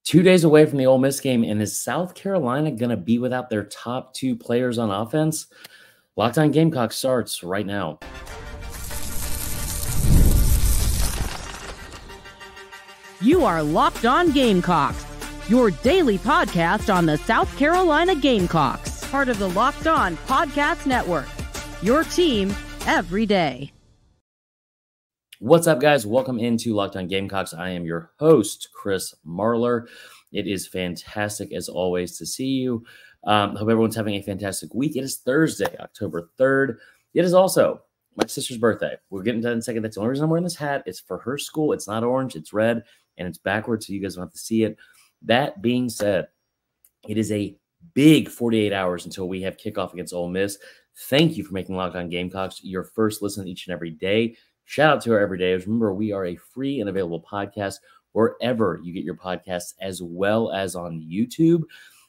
2 days away from the Ole Miss game, and is South Carolina going to be without their top two players on offense? Locked On Gamecocks starts right now. You are Locked On Gamecocks, your daily podcast on the South Carolina Gamecocks, part of the Locked On Podcast Network, your team every day. What's up, guys? Welcome into Locked On Gamecocks. I am your host, Chris Marler. It is fantastic, as always, to see you. Hope everyone's having a fantastic week. It is Thursday, October 3rd. It is also my sister's birthday. We'll get into that in a second. That's the only reason I'm wearing this hat. It's for her school. It's not orange. It's red, and it's backwards, so you guys don't have to see it. That being said, it is a big 48 hours until we have kickoff against Ole Miss. Thank you for making Locked On Gamecocks your first listen each and every day. Shout out to our everydayers. Remember, we are a free and available podcast wherever you get your podcasts, as well as on YouTube,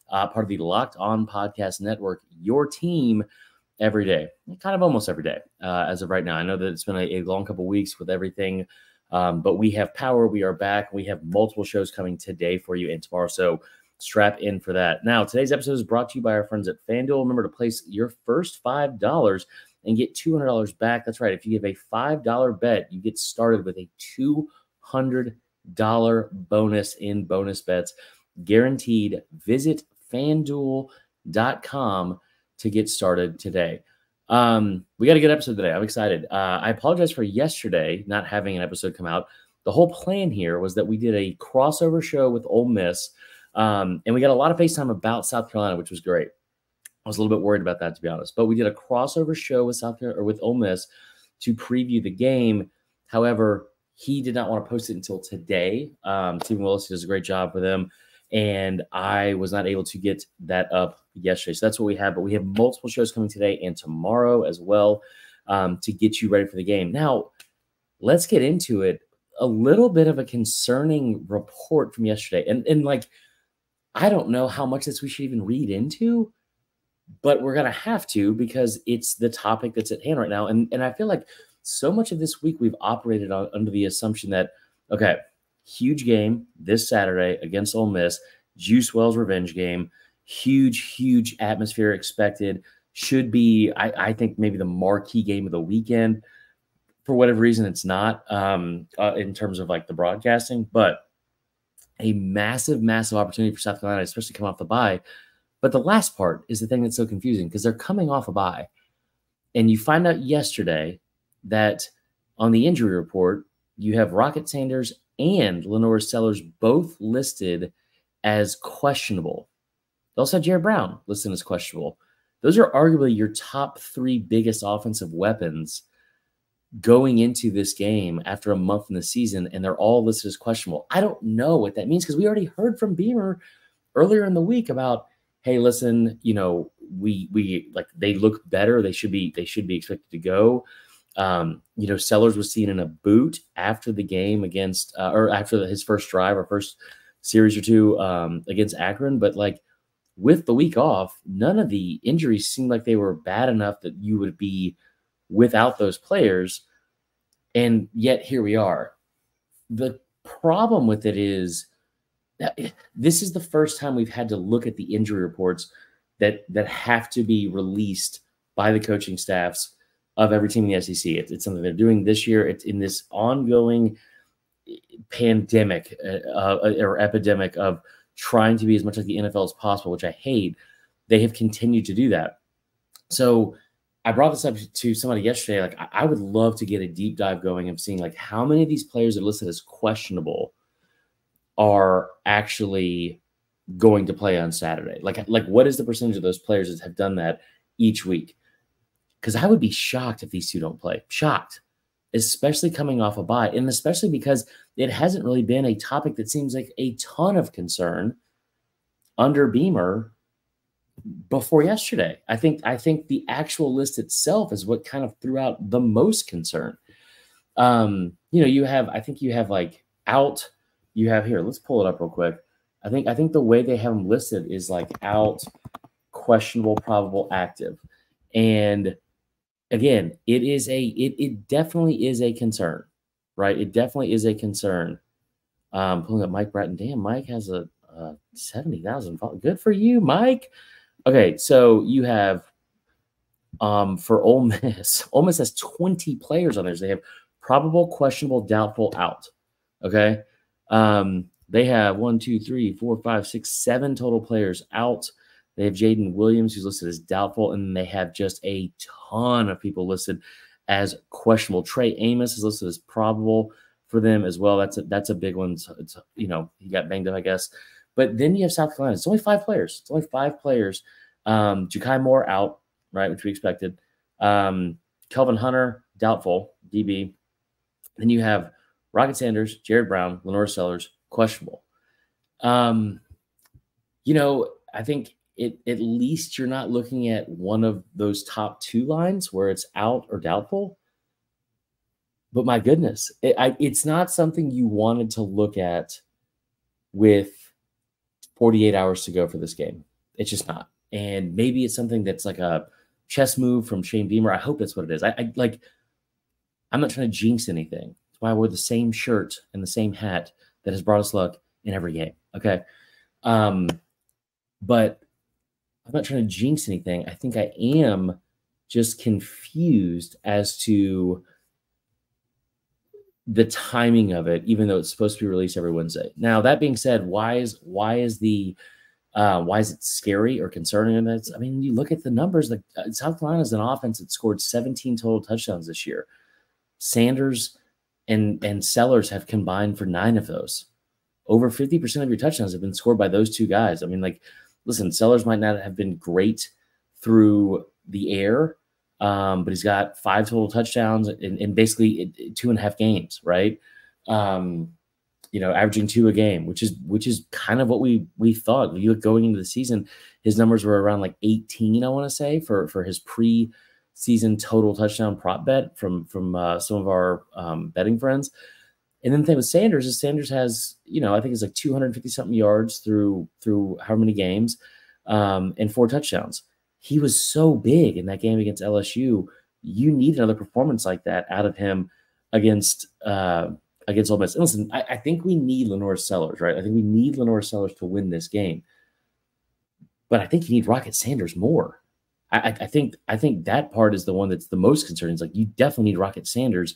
part of the Locked On Podcast Network, your team every day, kind of almost every day as of right now. I know that it's been a long couple of weeks with everything, but we have power. We are back. We have multiple shows coming today for you and tomorrow, so strap in for that. Now, today's episode is brought to you by our friends at FanDuel. Remember to place your first $5 and get $200 back. That's right. If you give a $5 bet, you get started with a $200 bonus in bonus bets guaranteed. Visit FanDuel.com to get started today. We got a good episode today. I'm excited. I apologize for yesterday not having an episode come out. The whole plan here was that we did a crossover show with Ole Miss, and we got a lot of FaceTime about South Carolina, which was great. I was a little bit worried about that, to be honest. But we did a crossover show with with Ole Miss to preview the game. However, he did not want to post it until today. Stephen Willis does a great job for them, and I was not able to get that up yesterday. So that's what we have. But we have multiple shows coming today and tomorrow as well to get you ready for the game. Now, let's get into it. A little bit of a concerning report from yesterday. And like, I don't know how much this we should even read into, but we're going to have to because it's the topic that's at hand right now. And I feel like so much of this week we've operated under the assumption that, okay, huge game this Saturday against Ole Miss, Juice Wells revenge game, huge atmosphere expected, should be, I think, maybe the marquee game of the weekend. For whatever reason, it's not in terms of like the broadcasting, but a massive opportunity for South Carolina, especially coming off the bye. But the last part is the thing that's so confusing because they're coming off a bye. And you find out yesterday that on the injury report, you have Rocket Sanders and LaNorris Sellers both listed as questionable. They also have Jared Brown listed as questionable. Those are arguably your top three biggest offensive weapons going into this game after a month in the season, and they're all listed as questionable. I don't know what that means because we already heard from Beamer earlier in the week about, hey, listen, you know, we like they look better. They should be expected to go. You know, Sellers was seen in a boot after the game against or after his first drive or first series or two against Akron. But like with the week off, none of the injuries seemed like they were bad enough that you would be without those players. And yet here we are. The problem with it is this is the first time we've had to look at the injury reports that have to be released by the coaching staffs of every team in the SEC. It's something they're doing this year. It's in this ongoing pandemic or epidemic of trying to be as much like the NFL as possible, which I hate. They have continued to do that. So I brought this up to somebody yesterday. Like, I would love to get a deep dive going of seeing like how many of these players that are listed as questionable are actually going to play on Saturday. Like what is the percentage of those players that have done that each week? Because I would be shocked if these two don't play. Shocked, especially coming off a bye, and especially because it hasn't really been a topic that seems like a ton of concern under Beamer before yesterday. I think the actual list itself is what kind of threw out the most concern. You know, you have here, let's pull it up real quick. I think the way they have them listed is like out, questionable, probable, active. And again, it definitely is a concern, right? It definitely is a concern. Pulling up Mike Bratton. Damn, Mike has a 70,000. Good for you, Mike. Okay, so you have for Ole Miss. Ole Miss has 20 players on theirs. They have probable, questionable, doubtful, out. Okay. They have 1, 2, 3, 4, 5, 6, 7 total players out. They have Jaden Williams, who's listed as doubtful, and they have just a ton of people listed as questionable. Trey Amos is listed as probable for them as well. That's a big one. So it's, he got banged up, I guess. But then you have South Carolina. It's only 5 players. It's only 5 players. Ja'Kai Moore out, right, which we expected. Kelvin Hunter, doubtful, DB. Then you have Rocket Sanders, Jared Brown, LaNorris Sellers, questionable. I think at least you're not looking at one of those top 2 lines where it's out or doubtful. But my goodness, it's not something you wanted to look at with 48 hours to go for this game. It's just not. And maybe it's something that's like a chess move from Shane Beamer. I hope that's what it is. I'm not trying to jinx anything. That's why I wear the same shirt and the same hat that has brought us luck in every game. Okay. But I'm not trying to jinx anything. I think I am just confused as to the timing of it, even though it's supposed to be released every Wednesday. Now, that being said, why is it scary or concerning? And you look at the numbers. Like South Carolina is an offense that scored 17 total touchdowns this year. Sanders and Sellers have combined for 9 of those. Over 50% of your touchdowns have been scored by those 2 guys. Listen, Sellers might not have been great through the air, but he's got 5 total touchdowns in basically 2.5 games, right? Averaging 2 a game, which is kind of what we thought. You look going into the season, his numbers were around like 18, I want to say, for his pre-season total touchdown prop bet from some of our betting friends. And then the thing with Sanders is Sanders has, I think it's like 250 something yards through however many games, and 4 touchdowns. He was so big in that game against LSU. You need another performance like that out of him against Ole Miss. And listen, I think we need LaNorris Sellers, right? I think we need LaNorris Sellers to win this game. But I think you need Rocket Sanders more. I think that part is the one that's the most concerning. It's like you definitely need Rocket Sanders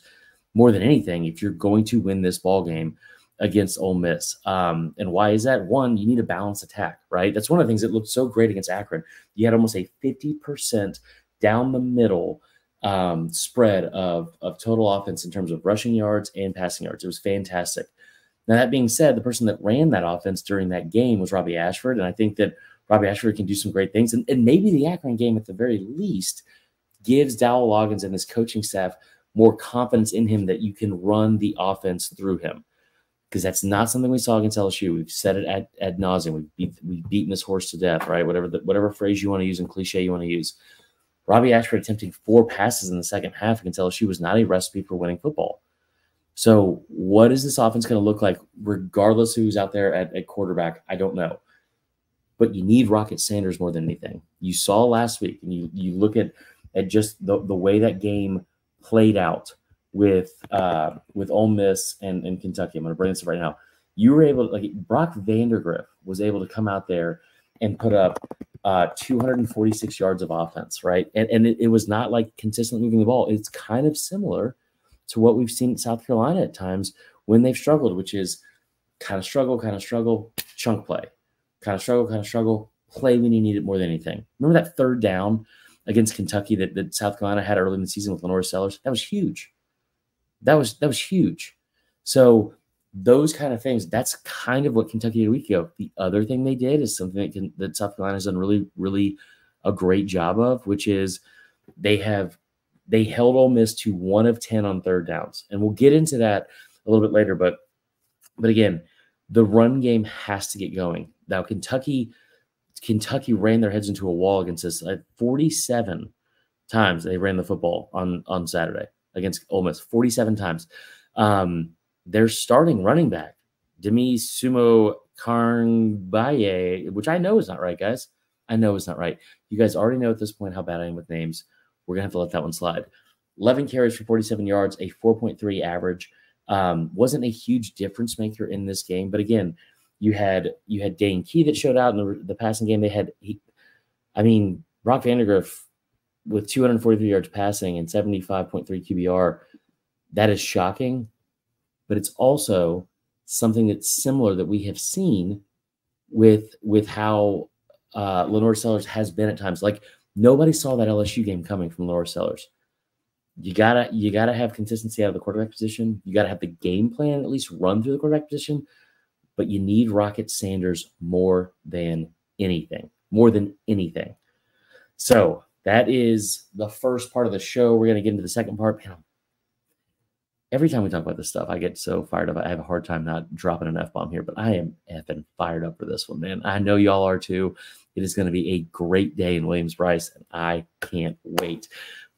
more than anything if you're going to win this ball game against Ole Miss. And why is that? One, you need a balanced attack, right? That's one of the things that looked so great against Akron. You had almost a 50% down the middle spread of total offense in terms of rushing yards and passing yards. It was fantastic. Now, that being said, the person that ran that offense during that game was Robbie Ashford, and I think that Robbie Ashford can do some great things. And maybe the Akron game, at the very least, gives Dowell Loggins and his coaching staff more confidence in him that you can run the offense through him. Because that's not something we saw against LSU. We've said it ad nauseum. We've beaten this horse to death, right? Whatever phrase you want to use and cliche you want to use. Robbie Ashford attempting 4 passes in the second half against LSU was not a recipe for winning football. So what is this offense going to look like regardless who's out there at quarterback? I don't know. But you need Rocket Sanders more than anything. You saw last week, and you look at just the way that game played out with Ole Miss and Kentucky. I'm going to bring this up right now. You were able to, Brock Vandergriff was able to come out there and put up 246 yards of offense, right? And it was not like consistently moving the ball. It's kind of similar to what we've seen in South Carolina at times when they've struggled, which is kind of struggle, chunk play. Kind of struggle, play when you need it more than anything. Remember that 3rd down against Kentucky that South Carolina had early in the season with LaNorris Sellers? That was huge. That was huge. So those kind of things, that's kind of what Kentucky did a week ago. The other thing they did is something that South Carolina has done really, really a great job of, which is they held Ole Miss to 1 of 10 on 3rd downs. And we'll get into that a little bit later. But again, the run game has to get going. Now, Kentucky ran their heads into a wall against us. 47 times they ran the football on Saturday against Ole Miss. 47 times. Their starting running back, Demi Sumo Karngbaye, which I know is not right, guys. I know it's not right. You guys already know at this point how bad I am with names. We're going to have to let that one slide. 11 carries for 47 yards, a 4.3 average. Wasn't a huge difference maker in this game. But again, You had Dane Key that showed out in the passing game. Brock Vandegrift with 243 yards passing and 75.3 QBR. That is shocking, but it's also something that's similar that we have seen with how LaNorris Sellers has been at times. Like, nobody saw that LSU game coming from LaNorris Sellers. You gotta have consistency out of the quarterback position. You gotta have the game plan at least run through the quarterback position. But you need Rocket Sanders more than anything. So that is the first part of the show. We're gonna get into the second part. Man, every time we talk about this stuff, I get so fired up. I have a hard time not dropping an F-bomb here, but I am effing fired up for this one, man. I know y'all are too. It is going to be a great day in Williams-Brice, and I can't wait.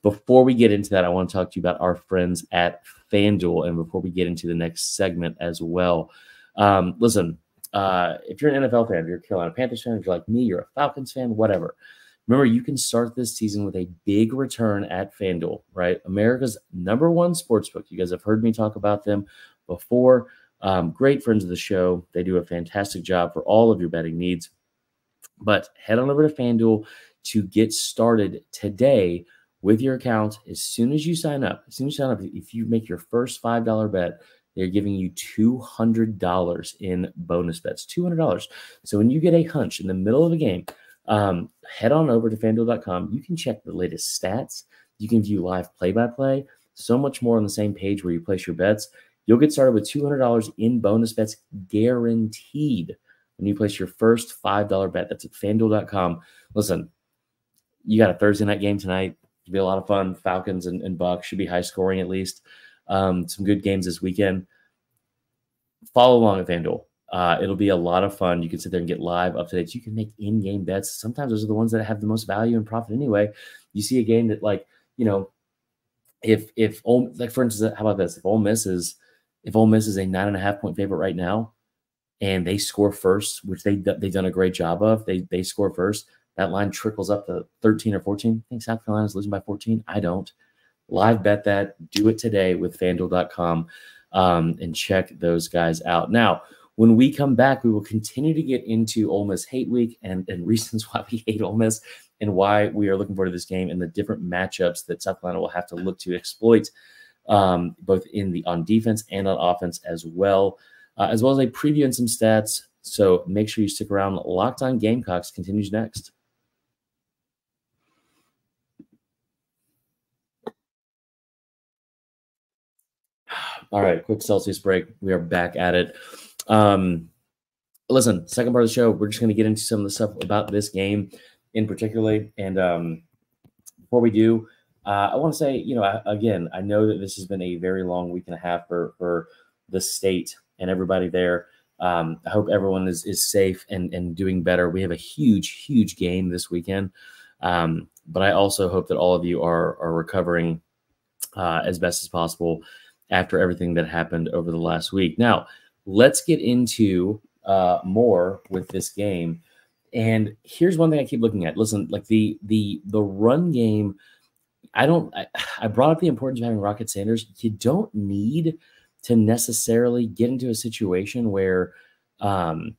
Before we get into that, I want to talk to you about our friends at FanDuel, and before we get into the next segment as well. Listen, if you're an NFL fan, if you're a Carolina Panthers fan, if you're like me, you're a Falcons fan, whatever. Remember, you can start this season with a big return at FanDuel, right? America's #1 sportsbook. You guys have heard me talk about them before. Great friends of the show. They do a fantastic job for all of your betting needs. But head on over to FanDuel to get started today with your account. As soon as you sign up, if you make your first $5 bet, they're giving you $200 in bonus bets. $200. So when you get a hunch in the middle of a game, head on over to FanDuel.com. You can check the latest stats. You can view live play-by-play. So much more on the same page where you place your bets. You'll get started with $200 in bonus bets guaranteed when you place your first $5 bet. That's at FanDuel.com. Listen, you got a Thursday night game tonight. It'll be a lot of fun. Falcons and Bucks should be high scoring at least. Some good games this weekend. Follow along at FanDuel. It'll be a lot of fun. You can sit there and get live updates. You can make in-game bets. Sometimes those are the ones that have the most value and profit anyway. You see a game that, like, you know, for instance, how about this? If Ole Miss is a 9.5 point favorite right now, and they score first, which they've done a great job of, they score first. That line trickles up to 13 or 14. I think South Carolina's losing by 14. I don't. Live bet that. Do it today with FanDuel.com and check those guys out. Now, when we come back, we will continue to get into Ole Miss Hate Week and reasons why we hate Ole Miss and why we are looking forward to this game and the different matchups that South Carolina will have to look to exploit, both on defense and on offense as well as a preview and some stats. So make sure you stick around. Locked On Gamecocks continues next. All right, quick Celsius break. We are back at it. Listen, second part of the show, we're just going to get into some of the stuff about this game in particular. And before we do, I want to say, again, I know that this has been a very long week and a half for the state and everybody there. I hope everyone is safe and doing better. We have a huge game this weekend. But I also hope that all of you are recovering as best as possible after everything that happened over the last week. Now, let's get into more with this game. And here's one thing I keep looking at. Listen, like the run game, I brought up the importance of having Rocket Sanders. You don't need to necessarily get into a situation where you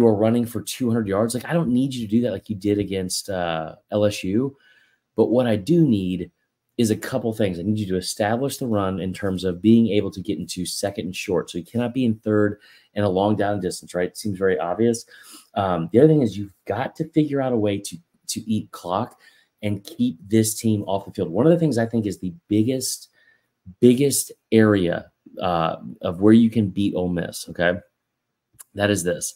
are running for 200 yards. Like, I don't need you to do that like you did against LSU. But what I do need is a couple things. I need you to establish the run in terms of being able to get into second and short. So you cannot be in third and a long down distance, right? It seems very obvious. The other thing is you've got to figure out a way to eat clock and keep this team off the field. One of the things I think is the biggest area of where you can beat Ole Miss, okay? That is this.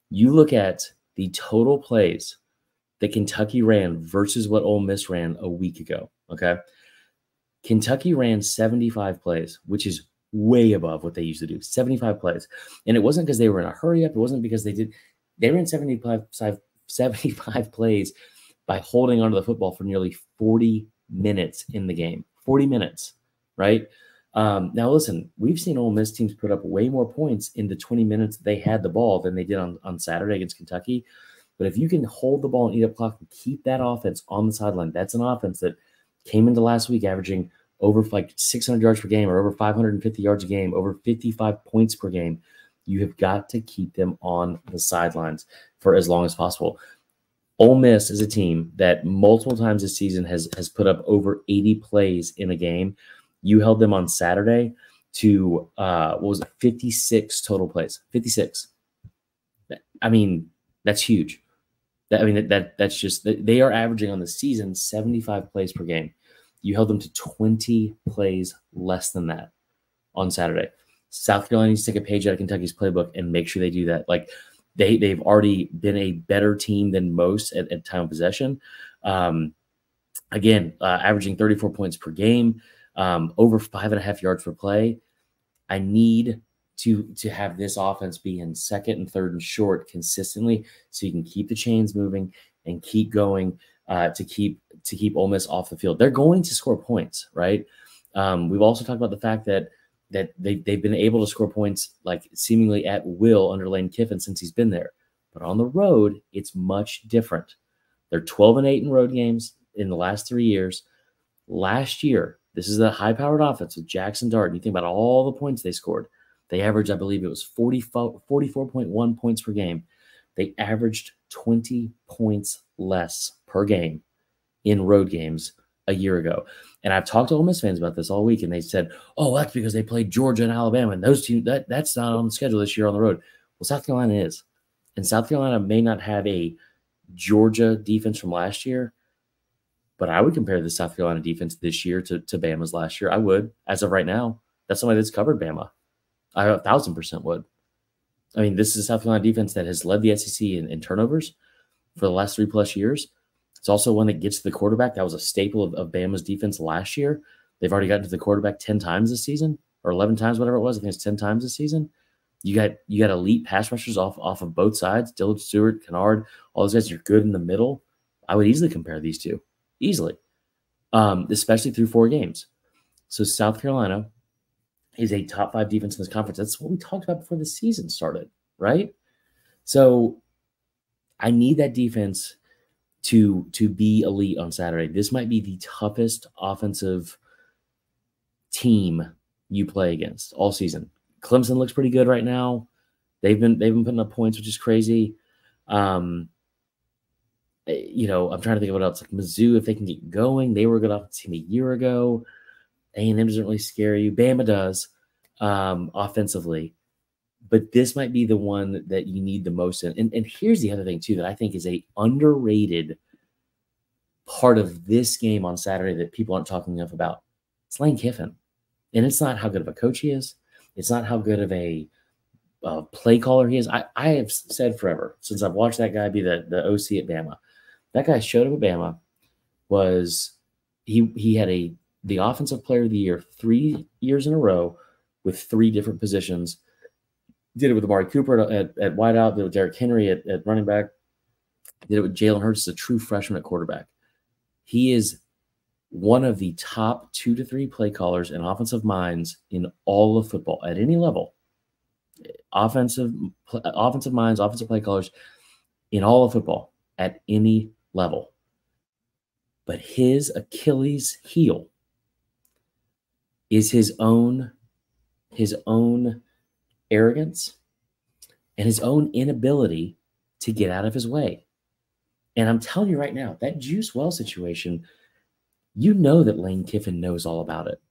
You look at the total plays that Kentucky ran versus what Ole Miss ran a week ago, okay? Kentucky ran 75 plays, which is way above what they used to do, 75 plays. And it wasn't because they were in a hurry up. It wasn't because they ran 75 plays by holding onto the football for nearly 40 minutes in the game, 40 minutes, right? Now, listen, we've seen Ole Miss teams put up way more points in the 20 minutes they had the ball than they did on Saturday against Kentucky. But if you can hold the ball and eat up clock and keep that offense on the sideline, that's an offense that came into last week averaging over like 600 yards per game or over 550 yards a game, over 55 points per game. You have got to keep them on the sidelines for as long as possible. Ole Miss is a team that multiple times this season has put up over 80 plays in a game. You held them on Saturday to, 56 total plays. 56. I mean, that's huge. That's just, they are averaging on the season 75 plays per game. You held them to 20 plays less than that on Saturday. South Carolina needs to take a page out of Kentucky's playbook and make sure they do that. Like, they've already been a better team than most at time of possession. Averaging 34 points per game, over 5.5 yards per play. I need to have this offense be in second and third and short consistently, so you can keep the chains moving and keep going to keep Ole Miss off the field. They're going to score points, right? We've also talked about the fact that they've been able to score points like seemingly at will under Lane Kiffin since he's been there. But on the road, it's much different. They're 12-8 in road games in the last 3 years. Last year, this is a high-powered offense with Jackson Dart. And you think about all the points they scored. They averaged, I believe it was 44.1 points per game. They averaged 20 points less per game in road games a year ago. And I've talked to Ole Miss fans about this all week, and they said, oh, that's because they played Georgia and Alabama, and those two, that's not on the schedule this year on the road. Well, South Carolina is. And South Carolina may not have a Georgia defense from last year, but I would compare the South Carolina defense this year to Bama's last year. I would, as of right now. That's somebody that's covered Bama. I 1,000% would. I mean, this is a South Carolina defense that has led the SEC in turnovers for the last 3+ years. It's also one that gets to the quarterback. That was a staple of Bama's defense last year. They've already gotten to the quarterback 10 times this season, or 11 times, whatever it was. I think it's 10 times this season. You got elite pass rushers off of both sides. Dillard Stewart, Kennard, all those guys are good in the middle. I would easily compare these two. Easily. Especially through 4 games. So South Carolina is a top 5 defense in this conference. That's what we talked about before the season started, right? So I need that defense to be elite on Saturday. This might be the toughest offensive team you play against all season. Clemson looks pretty good right now. They've been putting up points, which is crazy. I'm trying to think of what else. Like Mizzou, if they can get going, they were a good offensive team a year ago. A&M doesn't really scare you. Bama does offensively. But this might be the one that you need the most in. And here's the other thing, too, that I think is a underrated part of this game on Saturday that people aren't talking enough about. It's Lane Kiffin. And it's not how good of a coach he is. It's not how good of a play caller he is. I have said forever, since I've watched that guy be the OC at Bama, that guy showed up at Bama, was he had the offensive player of the year 3 years in a row with 3 different positions. Did it with Amari Cooper at wideout. Did it with Derrick Henry at running back. Did it with Jalen Hurts, a true freshman at quarterback. He is one of the top 2 to 3 play callers and offensive minds in all of football at any level. Offensive minds, offensive play callers in all of football at any level. But his Achilles heel is his own arrogance and his own inability to get out of his way. And I'm telling you right now, that Juice Wells situation, you know that Lane Kiffin knows all about it.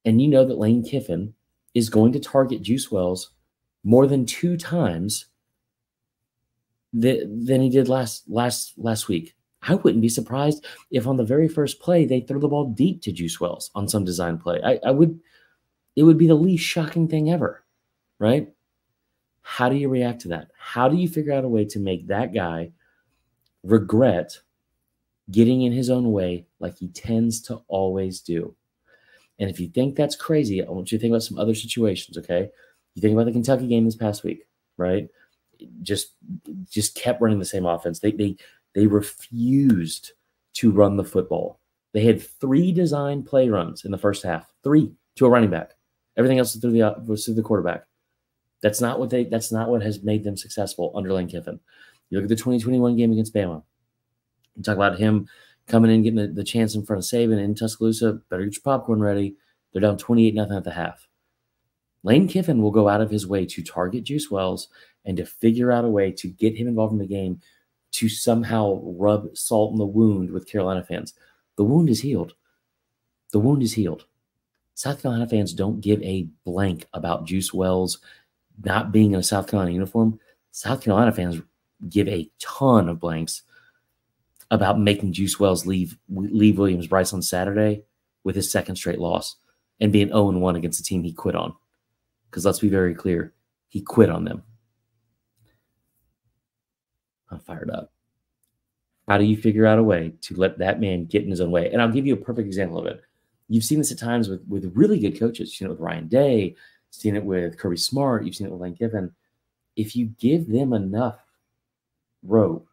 And you know that Lane Kiffin is going to target Juice Wells more than 2 times than he did last week. I wouldn't be surprised if on the very first play they throw the ball deep to Juice Wells on some design play. It would be the least shocking thing ever. Right? How do you react to that? How do you figure out a way to make that guy regret getting in his own way like he tends to always do? And if you think that's crazy, I want you to think about some other situations, okay? You think about the Kentucky game this past week, right? Just kept running the same offense. They refused to run the football. They had 3 design play runs in the first half, 3 to a running back. Everything else was through the quarterback. That's not what has made them successful under Lane Kiffin. You look at the 2021 game against Bama. You talk about him coming in, getting the chance in front of Saban in Tuscaloosa. Better get your popcorn ready. They're down 28-0 at the half. Lane Kiffin will go out of his way to target Juice Wells and to figure out a way to get him involved in the game to somehow rub salt in the wound with Carolina fans. The wound is healed. The wound is healed. South Carolina fans don't give a blank about Juice Wells not being in a South Carolina uniform. South Carolina fans give a ton of blanks about making Juice Wells leave Williams-Brice on Saturday with his second straight loss and being 0-1 against the team he quit on. Because let's be very clear, he quit on them. I'm fired up. How do you figure out a way to let that man get in his own way? And I'll give you a perfect example of it. You've seen this at times with really good coaches. You've seen it with Ryan Day. You've seen it with Kirby Smart. You've seen it with Lane Kiffin. If you give them enough rope,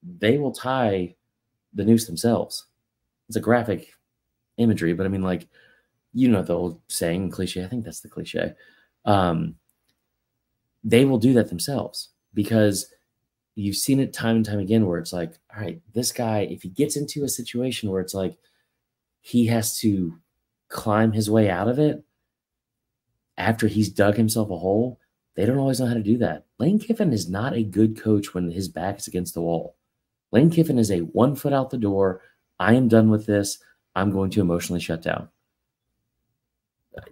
they will tie the noose themselves. It's a graphic imagery, but I mean, like, you know, the old saying, cliche. I think that's the cliche. They will do that themselves because you've seen it time and time again where it's like, all right, this guy, if he gets into a situation where it's like he has to climb his way out of it after he's dug himself a hole, they don't always know how to do that. Lane Kiffin is not a good coach when his back is against the wall. Lane Kiffin is a 1 foot out the door. I am done with this. I'm going to emotionally shut down.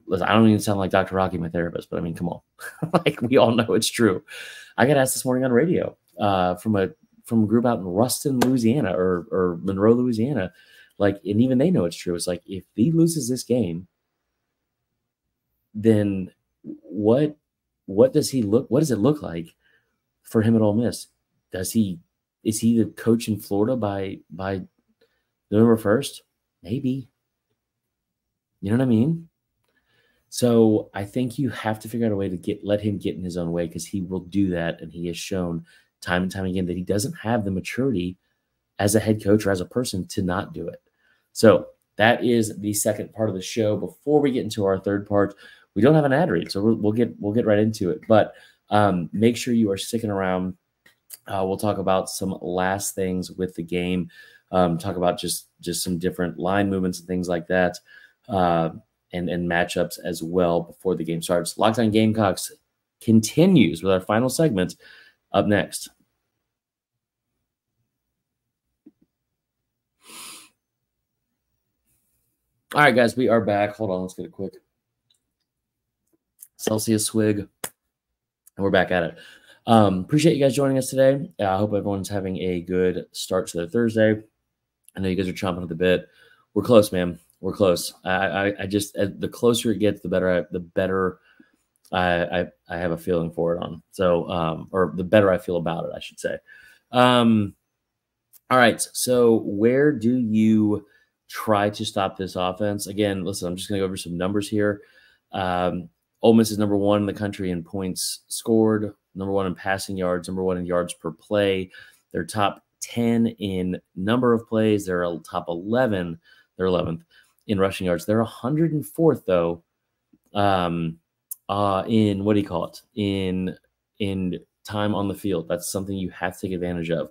Listen, I don't even sound like Dr. Rocky, my therapist, but I mean, come on. Like, we all know it's true. I got asked this morning on radio from a group out in Ruston, Louisiana, or Monroe, Louisiana. Like, and even they know it's true. It's like, if he loses this game, then what does it look like for him at Ole Miss? Is he the coach in Florida by November 1st? Maybe. You know what I mean? So I think you have to figure out a way to let him get in his own way, because he will do that, and he has shown time and time again that he doesn't have the maturity as a head coach or as a person to not do it. So that is the second part of the show. Before we get into our third part, we don't have an ad read, so we'll get right into it. But make sure you are sticking around. We'll talk about some last things with the game. Talk about just some different line movements and things like that. And matchups as well before the game starts. Locked On Gamecocks continues with our final segment up next. All right, guys, we are back. Hold on, let's get a quick Celsius swig, and we're back at it. Appreciate you guys joining us today. I hope everyone's having a good start to their Thursday. I know you guys are chomping at the bit. We're close, man. We're close. I just, the closer it gets, the better I have a feeling for it on. So, or the better I feel about it, I should say. All right. So where do you try to stop this offense? Again, listen, I'm just going to go over some numbers here. Ole Miss is number 1 in the country in points scored, number 1 in passing yards, number 1 in yards per play. They're top 10 in number of plays. They're top 11. They're 11th in rushing yards. They're 104th though, in what do you call it? In time on the field. That's something you have to take advantage of.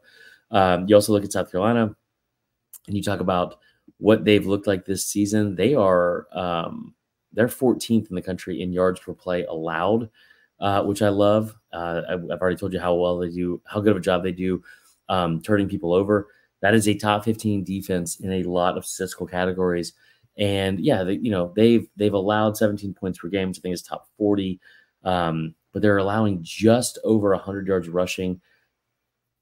You also look at South Carolina, and you talk about what they've looked like this season. They are they're 14th in the country in yards per play allowed, which I love. I've already told you how well they do, how good of a job they do turning people over. That is a top 15 defense in a lot of statistical categories. And yeah, they've allowed 17 points per game, which I think is top 40. But they're allowing just over 100 yards rushing.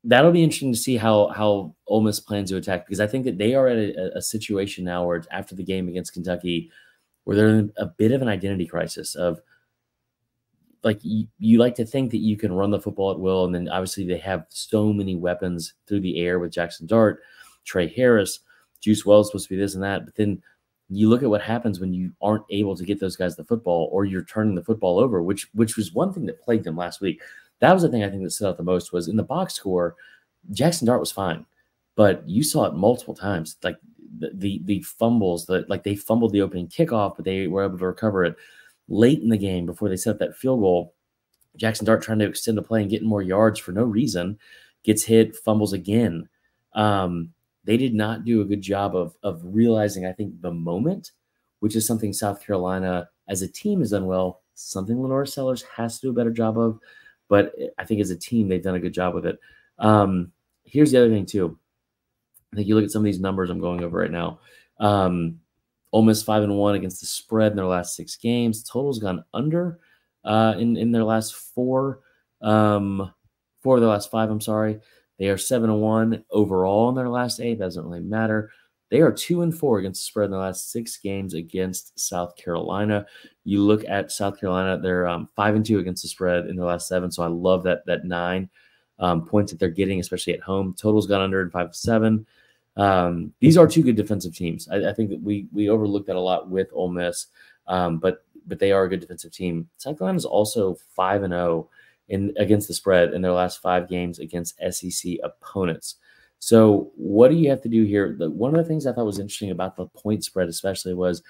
That'll be interesting to see how Ole Miss plans to attack, because I think that they are at a situation now where it's after the game against Kentucky, where they're in a bit of an identity crisis of, like, you like to think that you can run the football at will, and then obviously they have so many weapons through the air with Jackson Dart, Trey Harris, Juice Wells supposed to be this and that, but then you look at what happens when you aren't able to get those guys the football, or you're turning the football over, which was one thing that plagued them last week. That was the thing I think that stood out the most, was in the box score, Jackson Dart was fine, but you saw it multiple times, like the fumbles, they fumbled the opening kickoff, but they were able to recover it late in the game before they set up that field goal. Jackson Dart trying to extend the play and getting more yards for no reason, gets hit, fumbles again. They did not do a good job of realizing, I think, the moment, which is something South Carolina as a team has done well. something LaNorris Sellers has to do a better job of, but I think as a team, they've done a good job with it. Here's the other thing too. I think you look at some of these numbers I'm going over right now. Ole Miss 5-1 against the spread in their last 6 games. Total's gone under in their last 4. 4 of their last 5, I'm sorry. They are 7-1 overall in their last 8. Doesn't really matter. They are 2-4 against the spread in their last 6 games against South Carolina. You look at South Carolina, they're 5-2 against the spread in their last 7. So I love that 9 points that they're getting, especially at home. Total's gone under in 5-7. These are 2 good defensive teams. I think that we overlooked that a lot with Ole Miss, but they are a good defensive team. South Carolina is also 5-0 against the spread in their last 5 games against SEC opponents. So what do you have to do here? One of the things I thought was interesting about the point spread especially was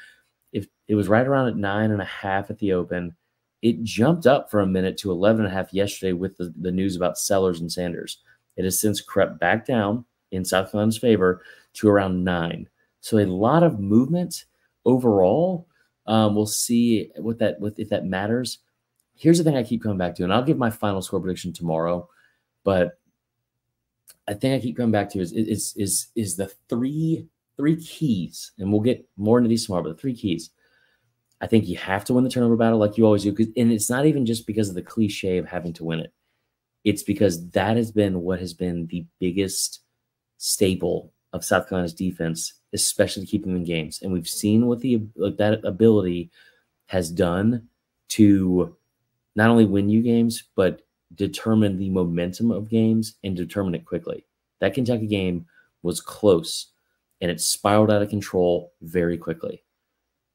if it was right around at 9.5 at the open, it jumped up for a minute to 11.5 yesterday with the news about Sellers and Sanders. It has since crept back down in South Carolina's favor to around 9. So a lot of movement overall. We'll see if that matters. Here's the thing I keep coming back to, and I'll give my final score prediction tomorrow, but I think I keep coming back to is the three keys, and we'll get more into these tomorrow, but the 3 keys. I think you have to win the turnover battle like you always do, and it's not even just because of the cliche of having to win it. It's because that has been what has been the biggest staple of South Carolina's defense, especially keeping them in games. And we've seen what that ability has done to not only win you games, but determine the momentum of games and determine it quickly. That Kentucky game was close, and it spiraled out of control very quickly.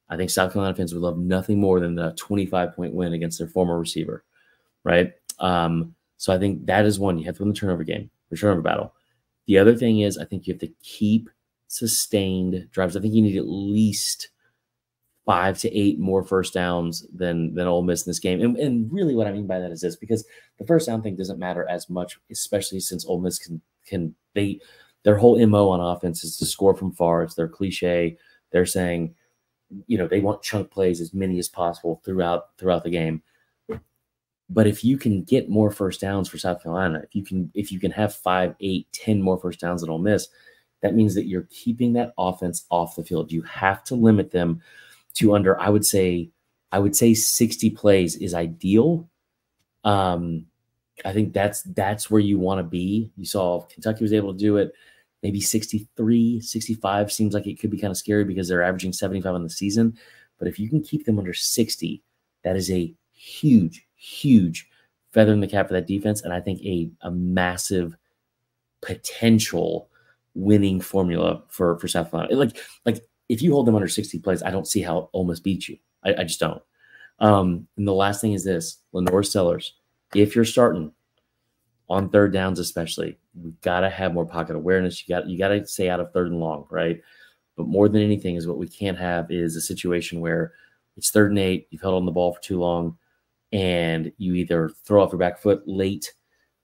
I think South Carolina fans would love nothing more than the 25-point win against their former receiver, right? So I think that is one. You have to win the turnover battle. The other thing is I think you have to keep sustained drives. I think you need at least 5 to 8 more first downs than Ole Miss in this game. And really what I mean by that is this, because the first down thing doesn't matter as much, especially since Ole Miss their whole MO on offense is to score from far. It's their cliche. They're saying, they want chunk plays, as many as possible throughout the game. But if you can get more first downs for South Carolina, if you can have 5, 8, 10 more first downs than Ole Miss, that means that you're keeping that offense off the field. You have to limit them to under, I would say 60 plays is ideal. I think that's where you want to be. You saw Kentucky was able to do it. Maybe 63, 65 seems like it could be kind of scary because they're averaging 75 on the season. But if you can keep them under 60, that is a huge, huge feather in the cap for that defense. And I think a massive potential winning formula for South Carolina. Like if you hold them under 60 plays, I don't see how Ole Miss beats you. I just don't. And the last thing is this, LaNorris Sellers. If you're starting on third downs, especially, we've got to have more pocket awareness. You got to stay out of 3rd and long, right? But more than anything is what we can't have is a situation where it's 3rd and 8, you've held on the ball for too long, and you either throw off your back foot late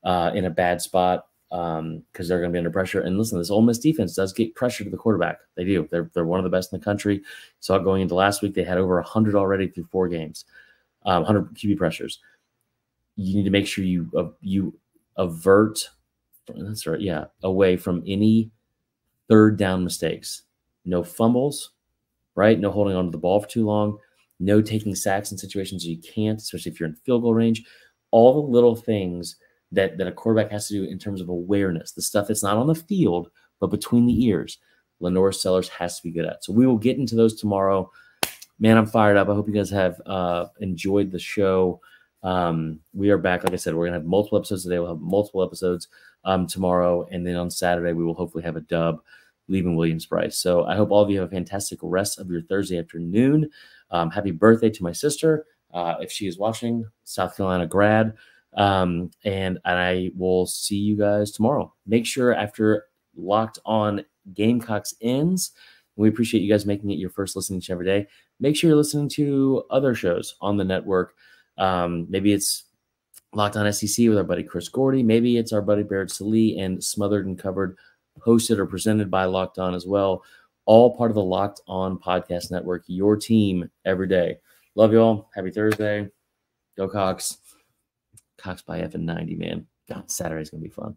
in a bad spot because they're going to be under pressure. And listen, this Ole Miss defense does get pressure to the quarterback. They do. They're one of the best in the country. Saw it going into last week. They had over 100 already through 4 games, 100 QB pressures. You need to make sure you avert, that's right, yeah, away from any 3rd down mistakes. No fumbles, right? No holding on to the ball for too long. No taking sacks in situations you can't, especially if you're in field goal range. All the little things that a quarterback has to do in terms of awareness, the stuff that's not on the field, but between the ears, LaNorris Sellers has to be good at. So we will get into those tomorrow. Man, I'm fired up. I hope you guys have enjoyed the show. We are back. Like I said, we're going to have multiple episodes today. We'll have multiple episodes tomorrow. And then on Saturday, we will hopefully have a dub leaving Williams-Brice. So I hope all of you have a fantastic rest of your Thursday afternoon. Happy birthday to my sister. If she is watching, South Carolina grad. And I will see you guys tomorrow. Make sure after Locked On Gamecocks ends, we appreciate you guys making it your first listening each and every day. Make sure you're listening to other shows on the network. Maybe it's Locked On SEC with our buddy Chris Gordy. Maybe it's our buddy Barrett Salee and Smothered and Covered, hosted or presented by Locked On as well. All part of the Locked On Podcast Network, your team every day. Love you all. Happy Thursday. Go Cox. Cox by F and 90, man. God, Saturday's going to be fun.